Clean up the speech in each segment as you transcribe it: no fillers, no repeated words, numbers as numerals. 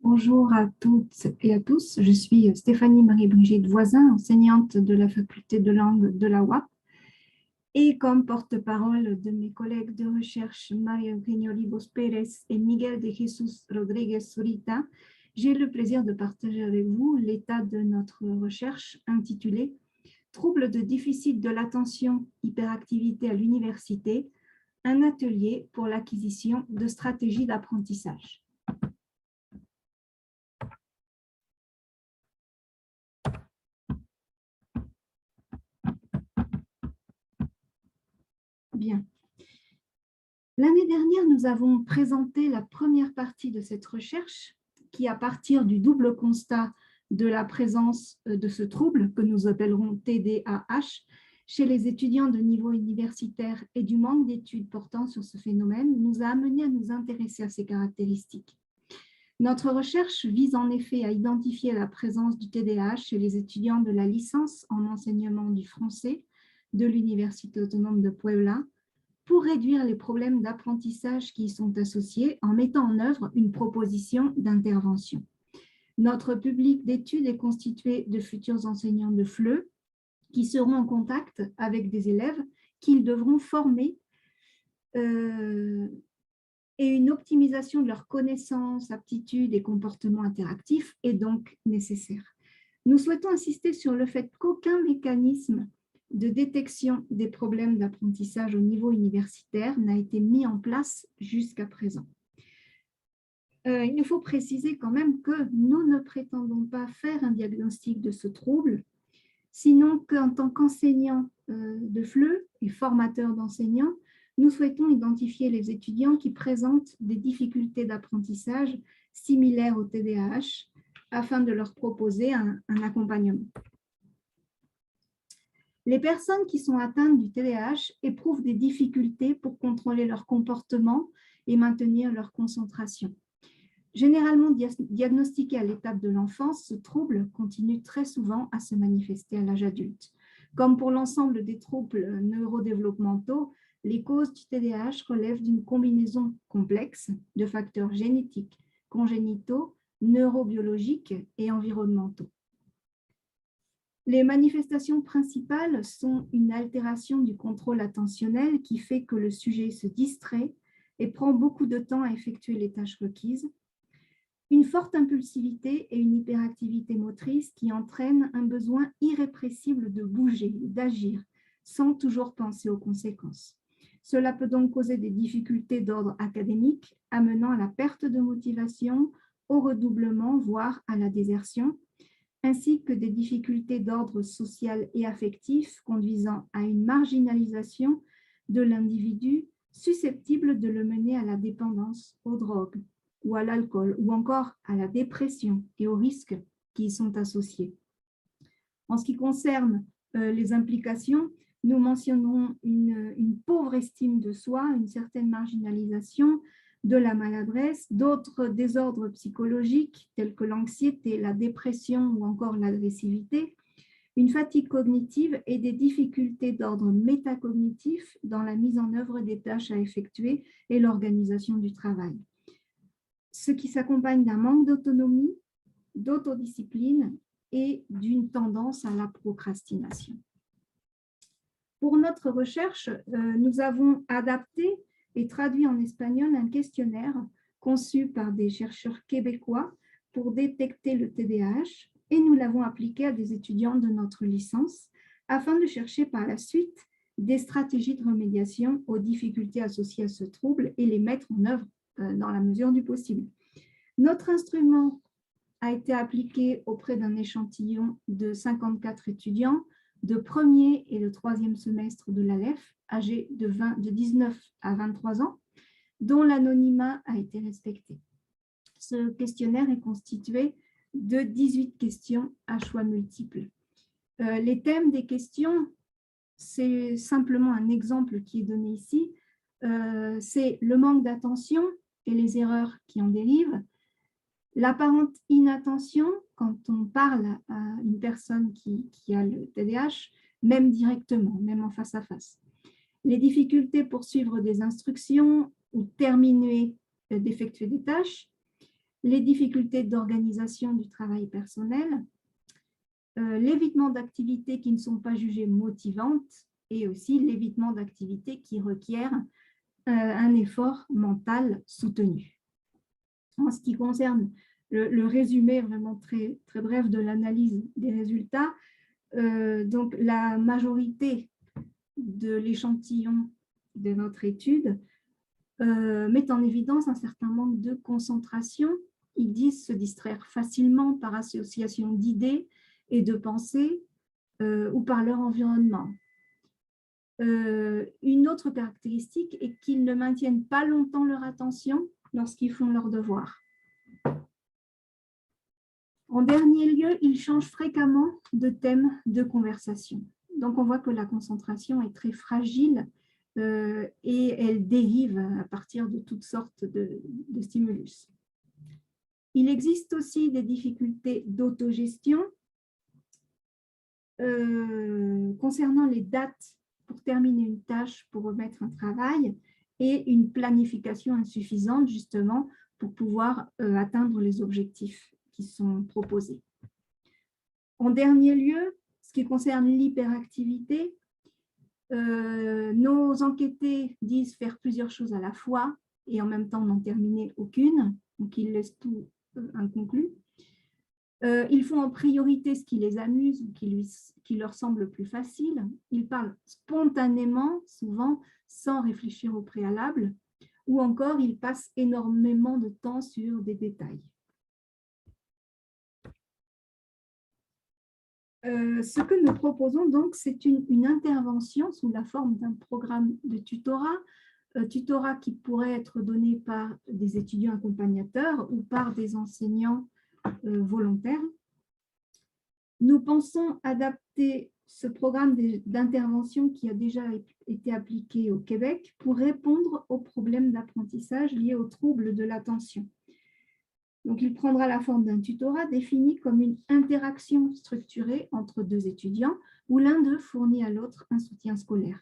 Bonjour à toutes et à tous. Je suis Stéphanie Marie-Brigitte Voisin, enseignante de la faculté de langue de la UAP. Et comme porte-parole de mes collègues de recherche María Eugenia Olivos Pérez et Miguel de Jesús Rodríguez Zurita, j'ai le plaisir de partager avec vous l'état de notre recherche intitulée « Troubles de déficit de l'attention, hyperactivité à l'université, un atelier pour l'acquisition de stratégies d'apprentissage ». Bien. L'année dernière, nous avons présenté la première partie de cette recherche qui, à partir du double constat de la présence de ce trouble que nous appellerons TDAH chez les étudiants de niveau universitaire et du manque d'études portant sur ce phénomène, nous a amené à nous intéresser à ces caractéristiques. Notre recherche vise en effet à identifier la présence du TDAH chez les étudiants de la licence en enseignement du français de l'Université autonome de Puebla, pour réduire les problèmes d'apprentissage qui y sont associés en mettant en œuvre une proposition d'intervention. Notre public d'études est constitué de futurs enseignants de FLE qui seront en contact avec des élèves qu'ils devront former et une optimisation de leurs connaissances, aptitudes et comportements interactifs est donc nécessaire. Nous souhaitons insister sur le fait qu'aucun mécanisme de détection des problèmes d'apprentissage au niveau universitaire n'a été mis en place jusqu'à présent. Il nous faut préciser quand même que nous ne prétendons pas faire un diagnostic de ce trouble, sinon qu'en tant qu'enseignants de FLE et formateurs d'enseignants, nous souhaitons identifier les étudiants qui présentent des difficultés d'apprentissage similaires au TDAH afin de leur proposer un accompagnement. Les personnes qui sont atteintes du TDAH éprouvent des difficultés pour contrôler leur comportement et maintenir leur concentration. Généralement diagnostiqué à l'étape de l'enfance, ce trouble continue très souvent à se manifester à l'âge adulte. Comme pour l'ensemble des troubles neurodéveloppementaux, les causes du TDAH relèvent d'une combinaison complexe de facteurs génétiques, congénitaux, neurobiologiques et environnementaux. Les manifestations principales sont une altération du contrôle attentionnel qui fait que le sujet se distrait et prend beaucoup de temps à effectuer les tâches requises, une forte impulsivité et une hyperactivité motrice qui entraînent un besoin irrépressible de bouger, d'agir, sans toujours penser aux conséquences. Cela peut donc causer des difficultés d'ordre académique, amenant à la perte de motivation, au redoublement, voire à la désertion, ainsi que des difficultés d'ordre social et affectif conduisant à une marginalisation de l'individu susceptible de le mener à la dépendance aux drogues ou à l'alcool ou encore à la dépression et aux risques qui y sont associés. En ce qui concerne les implications, nous mentionnerons une pauvre estime de soi, une certaine marginalisation, de la maladresse, d'autres désordres psychologiques tels que l'anxiété, la dépression ou encore l'agressivité, une fatigue cognitive et des difficultés d'ordre métacognitif dans la mise en œuvre des tâches à effectuer et l'organisation du travail. Ce qui s'accompagne d'un manque d'autonomie, d'autodiscipline et d'une tendance à la procrastination. Pour notre recherche, nous avons adapté et traduit en espagnol un questionnaire conçu par des chercheurs québécois pour détecter le TDAH et nous l'avons appliqué à des étudiants de notre licence afin de chercher par la suite des stratégies de remédiation aux difficultés associées à ce trouble et les mettre en œuvre dans la mesure du possible. Notre instrument a été appliqué auprès d'un échantillon de 54 étudiants de premier et de troisième semestre de l'ALEF, âgés de 19 à 23 ans, dont l'anonymat a été respecté. Ce questionnaire est constitué de 18 questions à choix multiples. Les thèmes des questions, c'est simplement un exemple qui est donné ici, c'est le manque d'attention et les erreurs qui en dérivent, l'apparente inattention quand on parle à une personne qui a le TDAH, même directement, même en face à face. Les difficultés pour suivre des instructions ou terminer d'effectuer des tâches, les difficultés d'organisation du travail personnel, l'évitement d'activités qui ne sont pas jugées motivantes et aussi l'évitement d'activités qui requièrent un effort mental soutenu. En ce qui concerne le résumé vraiment très, très bref de l'analyse des résultats, donc la majorité de l'échantillon de notre étude met en évidence un certain manque de concentration. Ils disent se distraire facilement par association d'idées et de pensées ou par leur environnement. Une autre caractéristique est qu'ils ne maintiennent pas longtemps leur attention lorsqu'ils font leurs devoirs. En dernier lieu, ils changent fréquemment de thème de conversation. Donc, on voit que la concentration est très fragile et elle dérive à partir de toutes sortes de stimulus. Il existe aussi des difficultés d'autogestion concernant les dates pour terminer une tâche, pour remettre un travail, et une planification insuffisante justement pour pouvoir atteindre les objectifs qui sont proposés. En dernier lieu, ce qui concerne l'hyperactivité, nos enquêtés disent faire plusieurs choses à la fois et en même temps n'en terminer aucune, donc ils laissent tout inconclu. Ils font en priorité ce qui les amuse ou qui leur semble le plus facile. Ils parlent spontanément, souvent sans réfléchir au préalable, ou encore ils passent énormément de temps sur des détails. Ce que nous proposons donc, c'est une intervention sous la forme d'un programme de tutorat qui pourrait être donné par des étudiants accompagnateurs ou par des enseignants volontaires. Nous pensons adapter ce programme d'intervention qui a déjà été appliqué au Québec pour répondre aux problèmes d'apprentissage liés aux troubles de l'attention. Donc, il prendra la forme d'un tutorat défini comme une interaction structurée entre deux étudiants où l'un d'eux fournit à l'autre un soutien scolaire.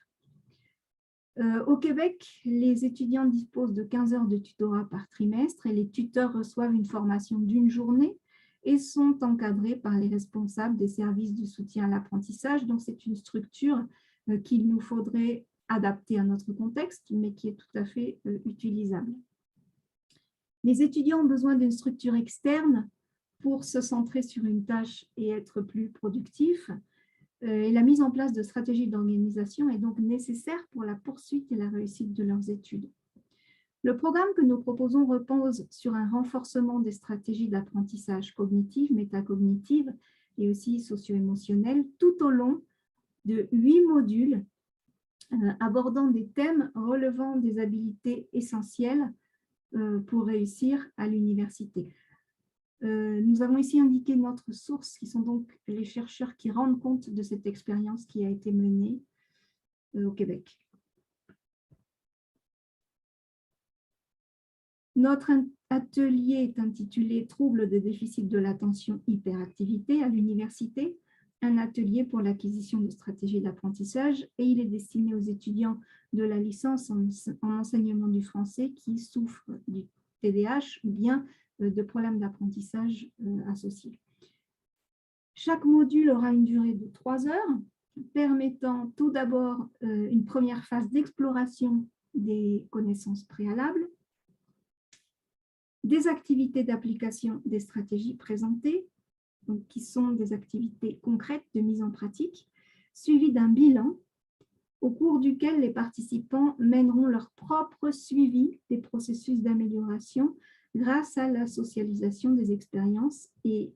Au Québec, les étudiants disposent de 15 heures de tutorat par trimestre et les tuteurs reçoivent une formation d'une journée et sont encadrés par les responsables des services de soutien à l'apprentissage. Donc, c'est une structure qu'il nous faudrait adapter à notre contexte, mais qui est tout à fait utilisable. Les étudiants ont besoin d'une structure externe pour se centrer sur une tâche et être plus productifs. Et la mise en place de stratégies d'organisation est donc nécessaire pour la poursuite et la réussite de leurs études. Le programme que nous proposons repose sur un renforcement des stratégies d'apprentissage cognitive, métacognitive et aussi socio-émotionnelle tout au long de 8 modules abordant des thèmes relevant des habiletés essentielles pour réussir à l'université. Nous avons ici indiqué notre source, qui sont donc les chercheurs qui rendent compte de cette expérience qui a été menée au Québec. Notre atelier est intitulé « Troubles de déficit de l'attention, hyperactivité à l'université », un atelier pour l'acquisition de stratégies d'apprentissage, et il est destiné aux étudiants de la licence en enseignement du français qui souffrent du TDAH ou bien de problèmes d'apprentissage associés. Chaque module aura une durée de 3 heures, permettant tout d'abord une première phase d'exploration des connaissances préalables, des activités d'application des stratégies présentées, donc qui sont des activités concrètes de mise en pratique, suivies d'un bilan au cours duquel les participants mèneront leur propre suivi des processus d'amélioration grâce à la socialisation des expériences et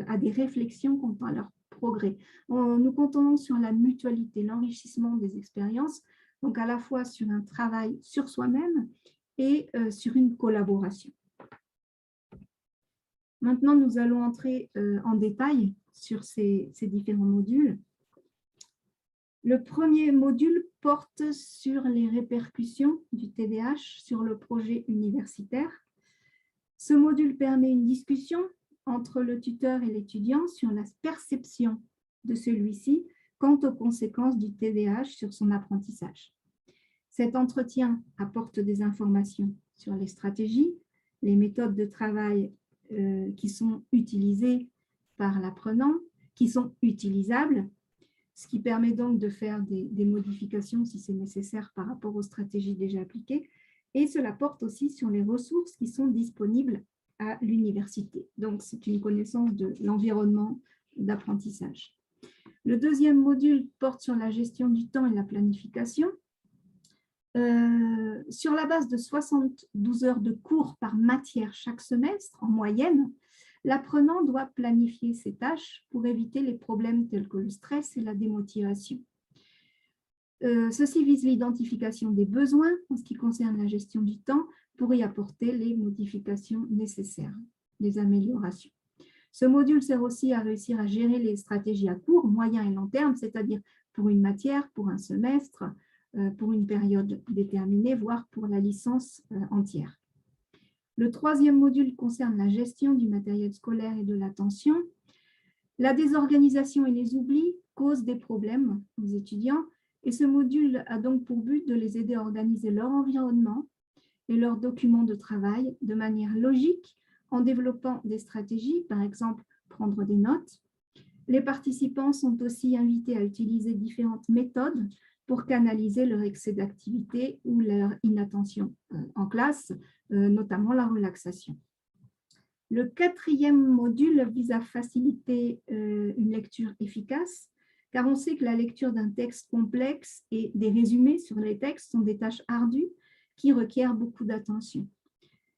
à des réflexions quant à leur progrès. Nous comptons sur la mutualité, l'enrichissement des expériences, donc à la fois sur un travail sur soi-même et sur une collaboration. Maintenant, nous allons entrer en détail sur ces différents modules. Le premier module porte sur les répercussions du TDAH sur le projet universitaire. Ce module permet une discussion entre le tuteur et l'étudiant sur la perception de celui-ci quant aux conséquences du TDAH sur son apprentissage. Cet entretien apporte des informations sur les stratégies, les méthodes de travail qui sont utilisés par l'apprenant, qui sont utilisables, ce qui permet donc de faire des modifications si c'est nécessaire par rapport aux stratégies déjà appliquées. Et cela porte aussi sur les ressources qui sont disponibles à l'université. Donc, c'est une connaissance de l'environnement d'apprentissage. Le deuxième module porte sur la gestion du temps et la planification. Sur la base de 72 heures de cours par matière chaque semestre, en moyenne, l'apprenant doit planifier ses tâches pour éviter les problèmes tels que le stress et la démotivation. Ceci vise l'identification des besoins en ce qui concerne la gestion du temps pour y apporter les modifications nécessaires, les améliorations. Ce module sert aussi à réussir à gérer les stratégies à court, moyen et long terme, c'est-à-dire pour une matière, pour un semestre, pour une période déterminée, voire pour la licence entière. Le troisième module concerne la gestion du matériel scolaire et de l'attention. La désorganisation et les oublis causent des problèmes aux étudiants et ce module a donc pour but de les aider à organiser leur environnement et leurs documents de travail de manière logique en développant des stratégies, par exemple prendre des notes. Les participants sont aussi invités à utiliser différentes méthodes pour canaliser leur excès d'activité ou leur inattention en classe, notamment la relaxation. Le quatrième module vise à faciliter une lecture efficace, car on sait que la lecture d'un texte complexe et des résumés sur les textes sont des tâches ardues qui requièrent beaucoup d'attention.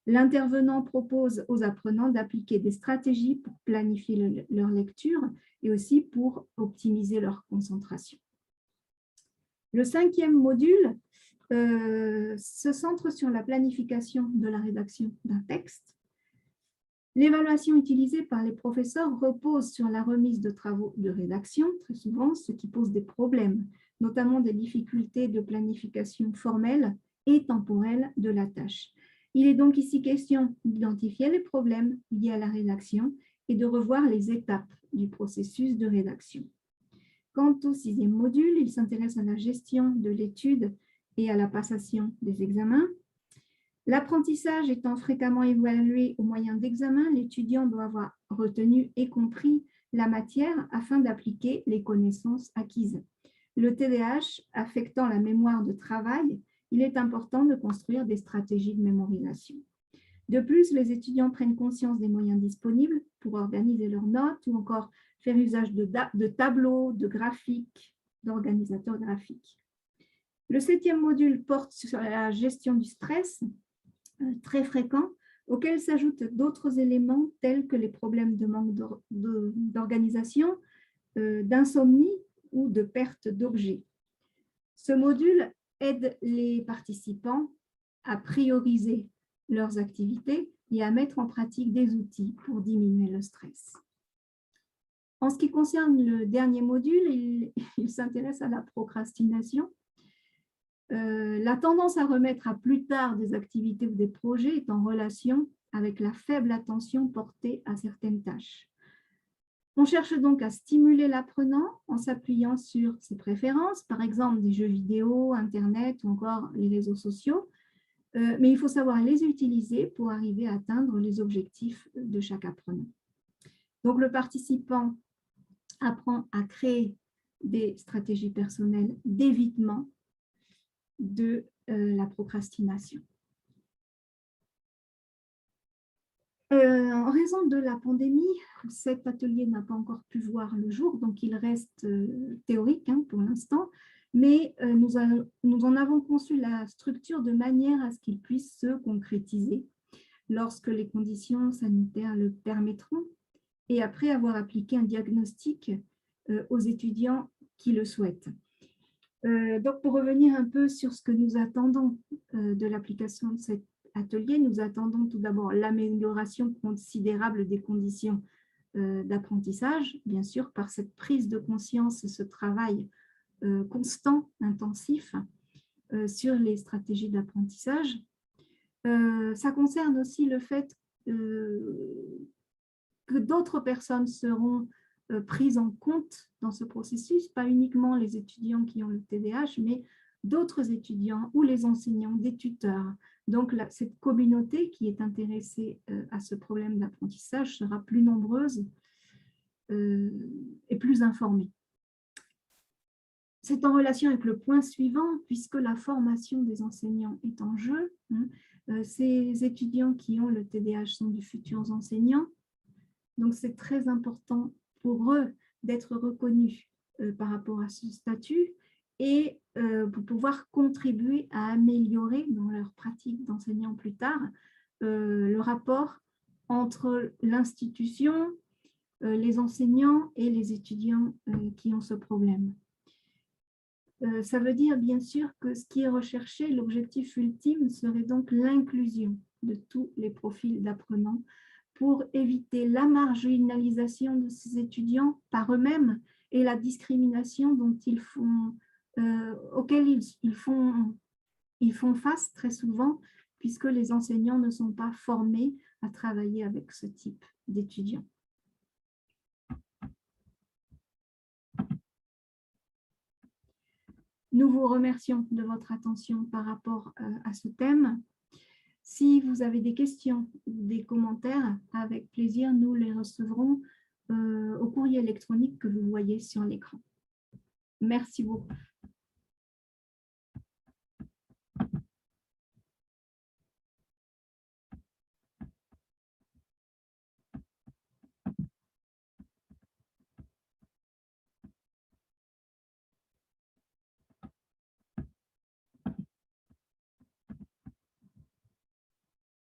L'intervenant propose aux apprenants d'appliquer des stratégies pour planifier leur lecture et aussi pour optimiser leur concentration. Le cinquième module se centre sur la planification de la rédaction d'un texte. L'évaluation utilisée par les professeurs repose sur la remise de travaux de rédaction, très souvent, ce qui pose des problèmes, notamment des difficultés de planification formelle et temporelle de la tâche. Il est donc ici question d'identifier les problèmes liés à la rédaction et de revoir les étapes du processus de rédaction. Quant au sixième module, il s'intéresse à la gestion de l'étude et à la passation des examens. L'apprentissage étant fréquemment évalué au moyen d'examens, l'étudiant doit avoir retenu et compris la matière afin d'appliquer les connaissances acquises. Le TDAH affectant la mémoire de travail, il est important de construire des stratégies de mémorisation. De plus, les étudiants prennent conscience des moyens disponibles pour organiser leurs notes ou encore faire usage de tableaux, de graphiques, d'organisateurs graphiques. Le septième module porte sur la gestion du stress, très fréquent, auquel s'ajoutent d'autres éléments tels que les problèmes de manque d'organisation, d'insomnie ou de perte d'objets. Ce module aide les participants à prioriser leurs activités et à mettre en pratique des outils pour diminuer le stress. En ce qui concerne le dernier module, il s'intéresse à la procrastination. La tendance à remettre à plus tard des activités ou des projets est en relation avec la faible attention portée à certaines tâches. On cherche donc à stimuler l'apprenant en s'appuyant sur ses préférences, par exemple des jeux vidéo, Internet ou encore les réseaux sociaux, mais il faut savoir les utiliser pour arriver à atteindre les objectifs de chaque apprenant. Donc le participant apprend à créer des stratégies personnelles d'évitement de la procrastination. En raison de la pandémie, cet atelier n'a pas encore pu voir le jour, donc il reste théorique pour l'instant, mais nous en avons conçu la structure de manière à ce qu'il puisse se concrétiser lorsque les conditions sanitaires le permettront et après avoir appliqué un diagnostic aux étudiants qui le souhaitent. Donc, pour revenir un peu sur ce que nous attendons de l'application de cet atelier, nous attendons tout d'abord l'amélioration considérable des conditions d'apprentissage, bien sûr, par cette prise de conscience et ce travail constant, intensif sur les stratégies d'apprentissage. Ça concerne aussi le fait que d'autres personnes seront prises en compte dans ce processus, pas uniquement les étudiants qui ont le TDAH, mais d'autres étudiants ou les enseignants, des tuteurs, Donc, cette communauté qui est intéressée à ce problème d'apprentissage sera plus nombreuse et plus informée. C'est en relation avec le point suivant, puisque la formation des enseignants est en jeu. Ces étudiants qui ont le TDAH sont de futurs enseignants. Donc, c'est très important pour eux d'être reconnus par rapport à ce statut et pour pouvoir contribuer à améliorer dans leur pratique d'enseignant plus tard le rapport entre l'institution, les enseignants et les étudiants qui ont ce problème. Ça veut dire bien sûr que ce qui est recherché, l'objectif ultime serait donc l'inclusion de tous les profils d'apprenants pour éviter la marginalisation de ces étudiants par eux-mêmes et la discrimination auxquelles ils font face très souvent, puisque les enseignants ne sont pas formés à travailler avec ce type d'étudiants. Nous vous remercions de votre attention par rapport à ce thème. Si vous avez des questions ou des commentaires, avec plaisir, nous les recevrons au courrier électronique que vous voyez sur l'écran. Merci beaucoup.